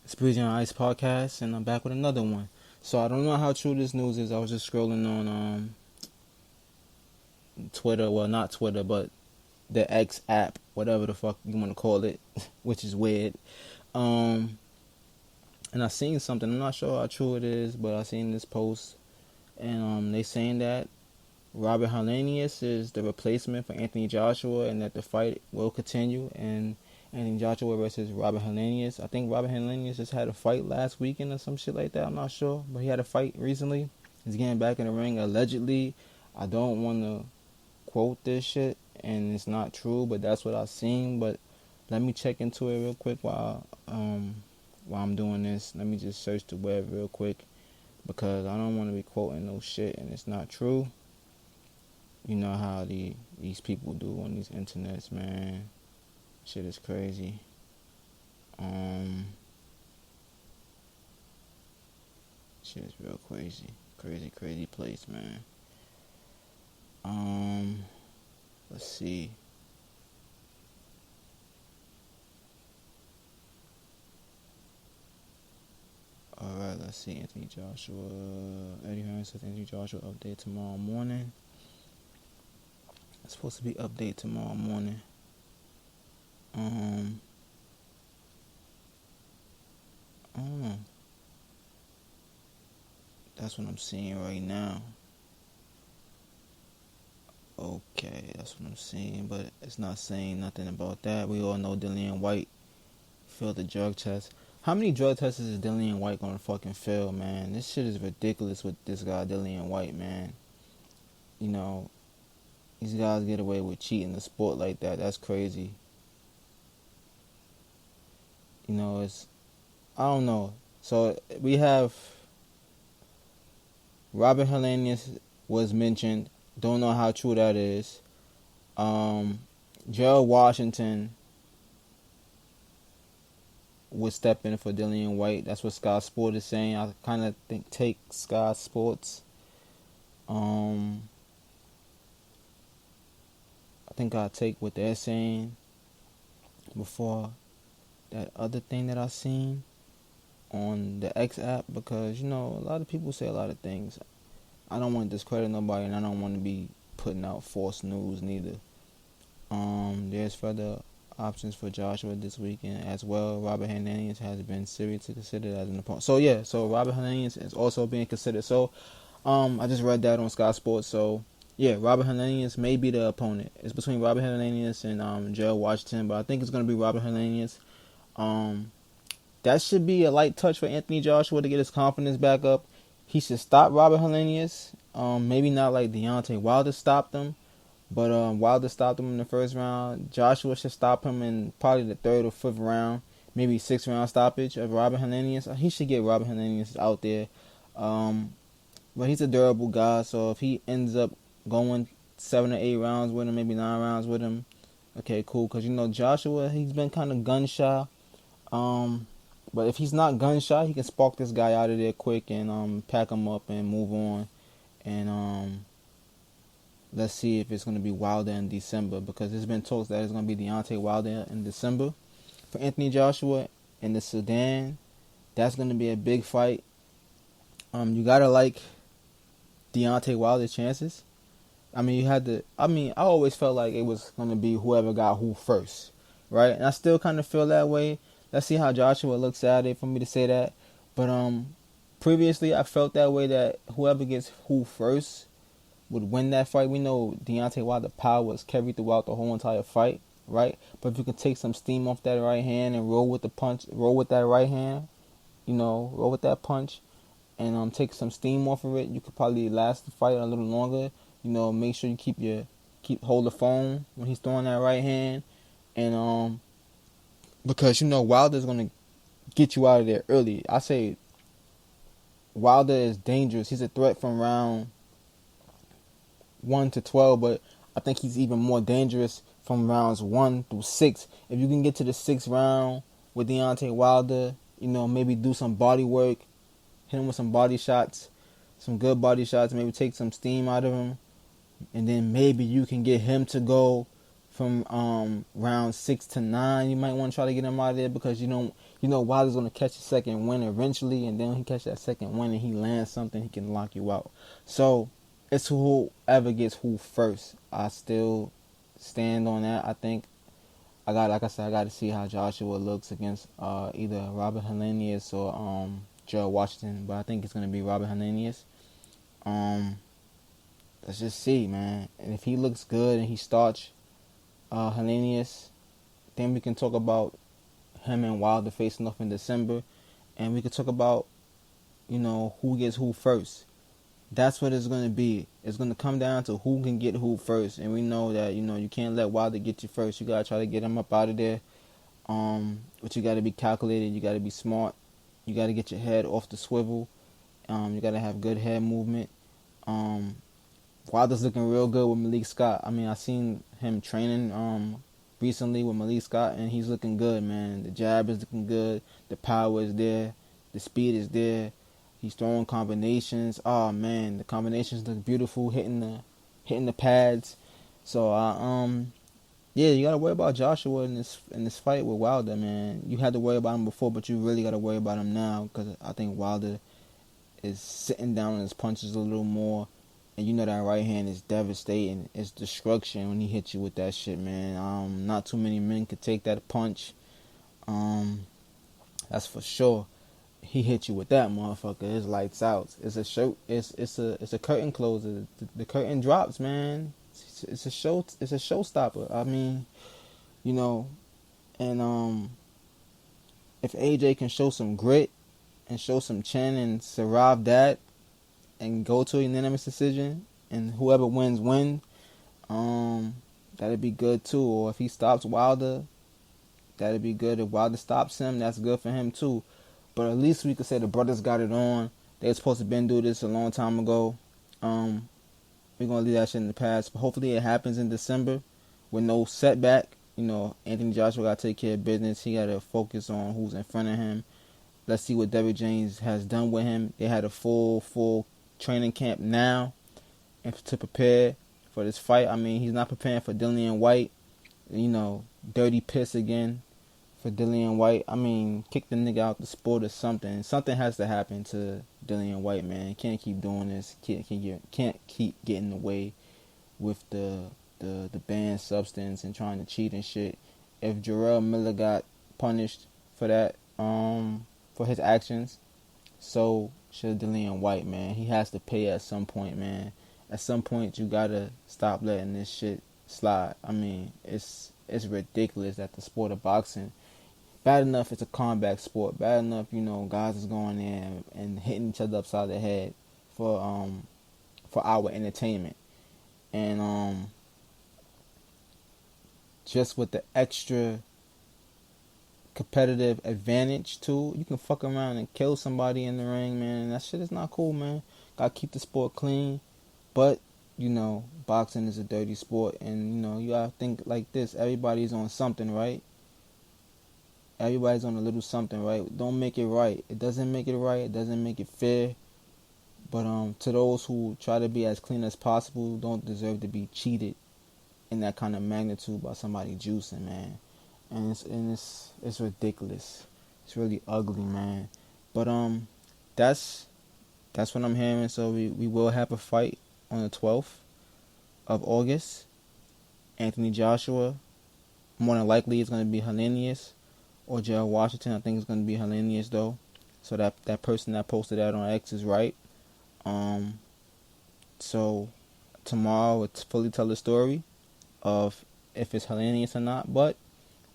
It's Breezy on Ice Podcast, and I'm back with another one. So I don't know how true this news is. I was just scrolling on Twitter. Well, not Twitter, but the X app, whatever the fuck you want to call it, which is weird. Um, and I seen something. I'm not sure how true it is, but I seen this post, and they saying that Robert Helenius is the replacement for Anthony Joshua, and that the fight will continue. And Anthony Joshua versus Robert Helenius. I think Robert Helenius just had a fight last weekend or some shit like that. I'm not sure, but he had a fight recently. He's getting back in the ring allegedly. I don't want to quote this shit, and it's not true, but that's what I've seen. But let me check into it real quick while I'm doing this. Let me just search the web real quick because I don't want to be quoting no shit and it's not true. You know how these people do on these internets, man. Shit is crazy. Shit is real crazy. Crazy place, man. Let's see. Alright, let's see. Anthony Joshua. Eddie Hearn says Anthony Joshua update tomorrow morning. It's supposed to be update tomorrow morning. I don't know. That's what I'm seeing right now. Okay, that's what I'm seeing, but it's not saying nothing about that. We all know Dillian White failed the drug test. How many drug tests is Dillian White gonna fucking fail, man? This shit is ridiculous with this guy, Dillian White, man. You know, these guys get away with cheating the sport like that. That's crazy. You know, I don't know. So we have Robert Helenius was mentioned. Don't know how true that is. Gerald Washington would step in for Dillian White. That's what Sky Sport is saying. I kind of take Sky Sports. I think I'll take what they're saying before that other thing that I seen on the X app, because you know a lot of people say a lot of things. I don't want to discredit nobody, and I don't want to be putting out false news neither. There's further options for Joshua this weekend as well. Robert Helenius has been seriously considered as an opponent. So Robert Helenius is also being considered. So I just read that on Sky Sports. So yeah, Robert Helenius may be the opponent. It's between Robert Helenius and Gerald Washington, but I think it's going to be Robert Helenius. That should be a light touch for Anthony Joshua to get his confidence back up. He should stop Robert Helenius. Maybe not like Deontay Wilder stopped him, but Wilder stopped him in the first round. Joshua should stop him in probably the third or fifth round, maybe sixth round stoppage of Robert Helenius. He should get Robert Helenius out there. But he's a durable guy, so if he ends up going 7 or 8 rounds with him, maybe 9 rounds with him, okay, cool. Because, you know, Joshua, he's been kind of gun shy. But if he's not gun shy, he can spark this guy out of there quick and pack him up and move on. And let's see if it's going to be Wilder in December, because there's been talks that it's going to be Deontay Wilder in December for Anthony Joshua in the Sudan. That's going to be a big fight. You got to like Deontay Wilder's chances. I always felt like it was going to be whoever got who first, right? And I still kind of feel that way. Let's see how Joshua looks at it for me to say that. But previously I felt that way, that whoever gets who first would win that fight. We know Deontay Wilder's power was carried throughout the whole entire fight, right? But if you can take some steam off that right hand and roll with that right hand, roll with that punch, and take some steam off of it, you could probably last the fight a little longer. Make sure you hold the phone when he's throwing that right hand, and because Wilder's gonna get you out of there early. I say Wilder is dangerous. He's a threat from round 1 to 12, but I think he's even more dangerous from rounds 1 through 6. If you can get to the 6th round with Deontay Wilder, maybe do some body work, hit him with some body shots, some good body shots, maybe take some steam out of him, and then maybe you can get him to go from round 6 to 9. You might want to try to get him out of there, because you don't Wilder's gonna catch a second win eventually, and then when he catch that second win and he lands something, he can lock you out. So it's whoever gets who first. I still stand on that. I think like I said, I got to see how Joshua looks against either Robert Helenius or Gerald Washington, but I think it's gonna be Robert Helenius. Let's just see, man. And if he looks good and he starts Helenius, then we can talk about him and Wilder facing off in December, and we could talk about who gets who first. That's what it's gonna be. It's gonna come down to who can get who first, and we know that you can't let Wilder get you first. You gotta try to get him up out of there. But you gotta be calculated. You gotta be smart. You gotta get your head off the swivel. You gotta have good head movement. Wilder's looking real good with Malik Scott. I mean, I seen him training recently with Malik Scott, and he's looking good, man. The jab is looking good. The power is there. The speed is there. He's throwing combinations. Oh man, the combinations look beautiful, hitting the pads. So yeah, you gotta worry about Joshua in this fight with Wilder, man. You had to worry about him before, but you really gotta worry about him now, because I think Wilder is sitting down on his punches a little more. And that right hand is devastating. It's destruction when he hits you with that shit, man. Not too many men could take that punch. That's for sure. He hit you with that motherfucker. It's lights out. It's a show. It's a curtain closer. The curtain drops, man. It's a show. It's a showstopper. I mean, and if AJ can show some grit and show some chin and survive that, and go to a unanimous decision, and whoever wins, that'd be good too. Or if he stops Wilder, that'd be good. If Wilder stops him, that's good for him too. But at least we could say the brothers got it on. They were supposed to been do this a long time ago. We're gonna leave that shit in the past. But hopefully it happens in December with no setback. Anthony Joshua gotta take care of business. He gotta focus on who's in front of him. Let's see what Derrick James has done with him. They had a full training camp now and to prepare for this fight. I mean, he's not preparing for Dillian White. Dirty piss again for Dillian White. I mean, kick the nigga out the sport or something. Something has to happen to Dillian White, man. Can't keep doing this. Can't keep getting away with the banned substance and trying to cheat and shit. If Jarrell Miller got punished for that, for his actions, so should Dillian White, man. He has to pay at some point, man. At some point, you gotta stop letting this shit slide. I mean, it's ridiculous that the sport of boxing, bad enough it's a combat sport. Bad enough, guys is going in and hitting each other upside the head for our entertainment, and just with the extra competitive advantage too. You can fuck around and kill somebody in the ring, man, and that shit is not cool, man. Gotta keep the sport clean. But boxing is a dirty sport, and you gotta think like this. Everybody's on something, right? Everybody's on a little something, right? Don't make it right. It doesn't make it right. It doesn't make it fair. But to those who try to be as clean as possible, don't deserve to be cheated in that kind of magnitude by somebody juicing, man. And it's ridiculous. It's really ugly, man. But that's what I'm hearing. So we will have a fight on the 12th of August. Anthony Joshua. More than likely it's gonna be Helenius or Gerald Washington. I think it's gonna be Helenius though. So that person that posted that on X is right. So tomorrow it's fully tell the story of if it's Helenius or not, but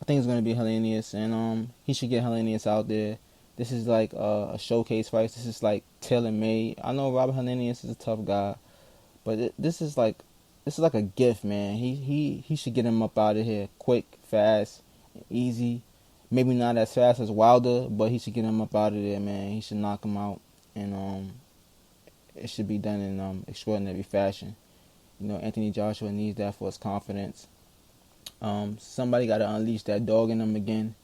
I think it's going to be Helenius, and he should get Helenius out there. This is like a showcase fight. This is like tailor-made. I know Robert Helenius is a tough guy, but this is like a gift, man. He should get him up out of here quick, fast, easy. Maybe not as fast as Wilder, but he should get him up out of there, man. He should knock him out, and it should be done in extraordinary fashion. Anthony Joshua needs that for his confidence. Somebody got to unleash that dog in him again,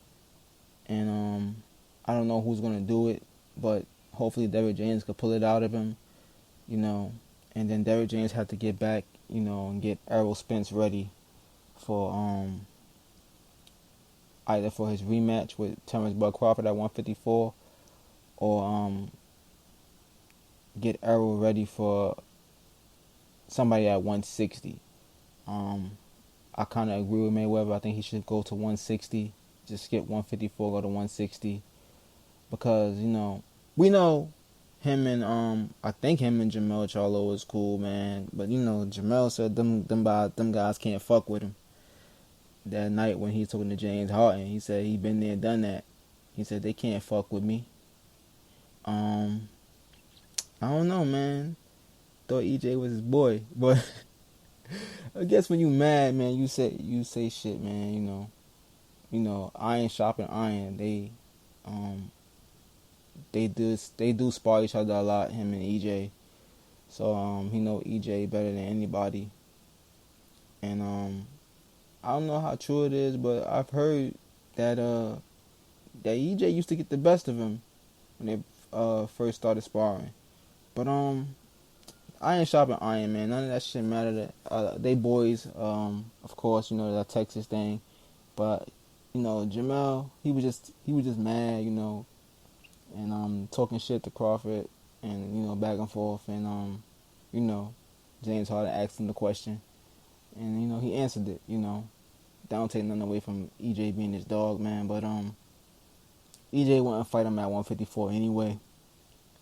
and I don't know who's gonna do it, but hopefully Derrick James could pull it out of him, and then Derrick James had to get back, and get Errol Spence ready for either for his rematch with Terrence Bud Crawford at 154, or get Errol ready for somebody at 160. I kind of agree with Mayweather. I think he should go to 160. Just skip 154, go to 160. Because, we know him and I think him and Jamel Charlo is cool, man. But Jamel said them guys can't fuck with him. That night when he was talking to James Harden, he said he been there and done that. He said they can't fuck with me. I don't know, man. Thought EJ was his boy, but I guess when you mad, man, you say shit, man. Iron sharpen iron. They do spar each other a lot, him and EJ. So he know EJ better than anybody. And I don't know how true it is, but I've heard that EJ used to get the best of him when they first started sparring. But iron sharpen iron, man. None of that shit mattered. They boys, of course, that Texas thing. But Jamel, he was just mad, and talking shit to Crawford, and back and forth, and James Harden asked him the question, and he answered it. Don't take nothing away from EJ being his dog, man, but EJ wouldn't fight him at 154 anyway,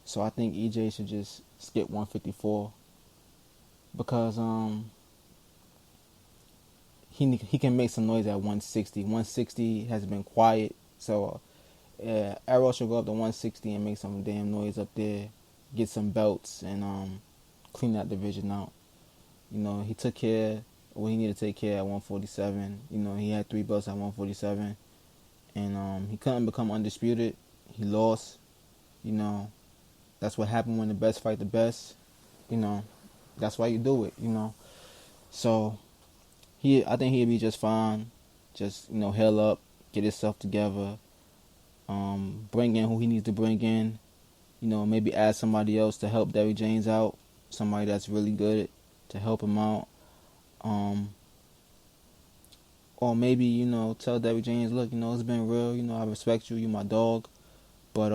so I think EJ should just skip 154 because he can make some noise at 160. 160 has been quiet, so Errol should go up to 160 and make some damn noise up there, get some belts, and clean that division out. He took care of what he needed to take care of at 147. He had 3 belts at 147, and he couldn't become undisputed. He lost. That's what happened when the best fight the best. That's why you do it. So I think he'll be just fine. Just heal up, get himself together. Bring in who he needs to bring in. Maybe add somebody else to help Derrick James out. Somebody that's really good to help him out. Or maybe, tell Derrick James, look, it's been real. I respect you. You my dog. But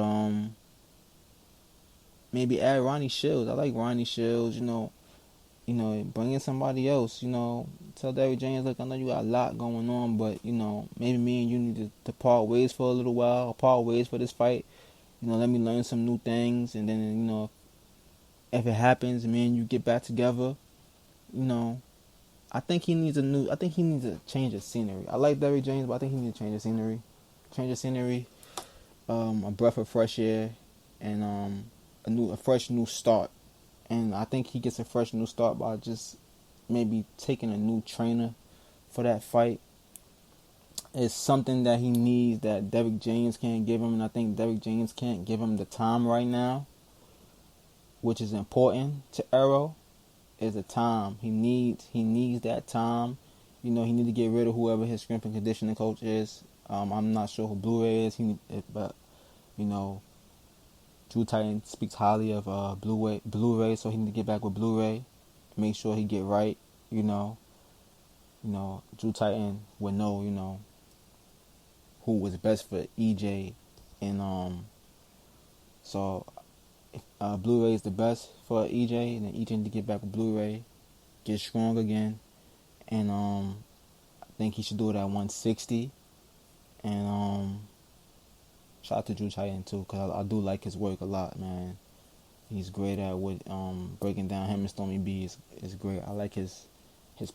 maybe add Ronnie Shields. I like Ronnie Shields. Bring in somebody else. Tell Derrick James, look, I know you got a lot going on, but maybe me and you need to part ways for a little while, or part ways for this fight. Let me learn some new things, and then if it happens, me and you get back together. I think he needs to change the scenery. I like Derrick James, but I think he needs to change the scenery. A breath of fresh air, and a fresh new start. And I think he gets a fresh new start by just maybe taking a new trainer for that fight. It's something that he needs that Derrick James can't give him, and I think Derrick James can't give him the time right now, which is important to Errol. Is the time he needs that time. He needs to get rid of whoever his strength and conditioning coach is. I'm not sure who Blu-ray is, but Drew Titan speaks highly of Blu-ray, so he need to get back with Blu-ray, make sure he get right. Drew Titan would know, who was best for EJ, and so Blu-ray is the best for EJ, and then EJ need to get back with Blu-ray, get strong again, and I think he should do it at 160, and shout out to Drew Titan too, because I do like his work a lot, man. He's great at what breaking down. Him and Stormy B is great. I like his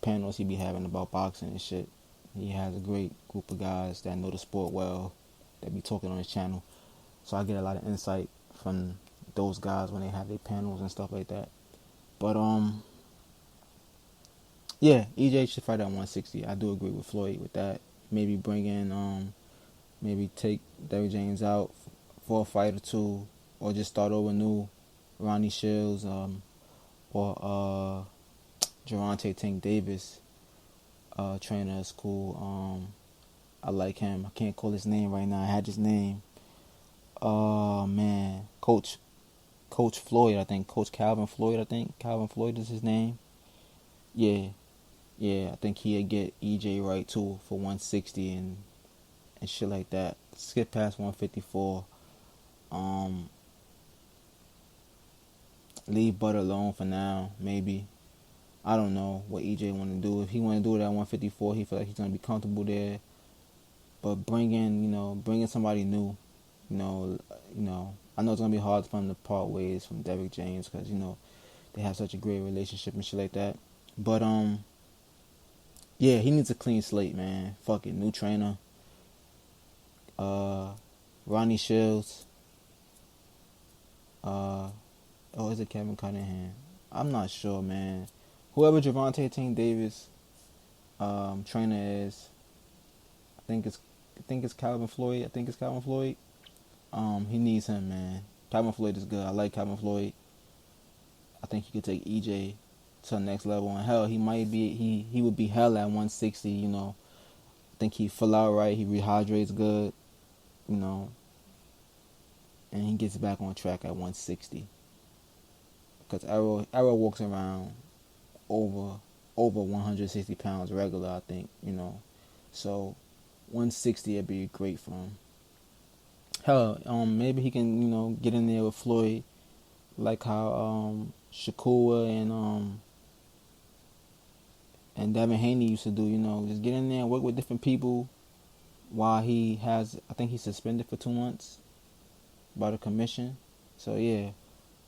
panels he be having about boxing and shit. He has a great group of guys that know the sport well, that be talking on his channel. So I get a lot of insight from those guys when they have their panels and stuff like that. But yeah, EJ should fight at 160. I do agree with Floyd with that. Maybe bring in maybe take Derrick James out for a fight or two, or just start over new. Ronnie Shields, or Gervonta Tank Davis, trainer is cool. I like him. I can't call his name right now. I had his name. Man, Coach Floyd, I think. Coach Calvin Floyd, I think. Calvin Floyd is his name. Yeah. I think he'll get EJ right too for 160, and shit like that. Skip past 154. Leave Butter alone for now, maybe. I don't know what EJ want to do. If he want to do it at 154, he feel like he's gonna be comfortable there. But bringing somebody new, you know, I know it's gonna be hard for him to part ways from Derrick James because they have such a great relationship and shit like that. But yeah, he needs a clean slate, man. Fuck it, new trainer. Ronnie Shields. Is it Kevin Cunningham? I'm not sure, man. Whoever Javonte King Davis trainer is, I think it's Calvin Floyd. He needs him, man. Calvin Floyd is good. I like Calvin Floyd. I think he could take EJ to the next level. And hell, he would be hell at 160. I think he full out right. He rehydrates good. And he gets back on track at 160. Because Arrow walks around over 160 pounds regular, I think. So 160 would be great for him. Hell, maybe he can, get in there with Floyd, like how Shakur and Devin Haney used to do. Just get in there and work with different people while I think he's suspended for 2 months by the commission. So yeah,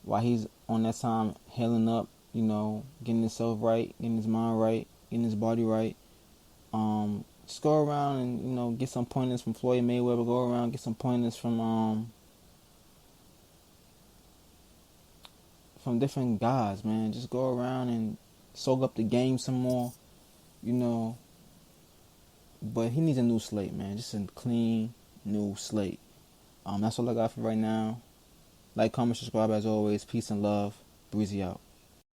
while he's on that time healing up, getting himself right, getting his mind right, getting his body right. Just go around and get some pointers from Floyd Mayweather. Go around, get some pointers from different guys, man. Just go around and soak up the game some more, But he needs a new slate, man. Just a clean new slate. That's all I got for right now. Like, comment, subscribe as always. Peace and love. Breezy out.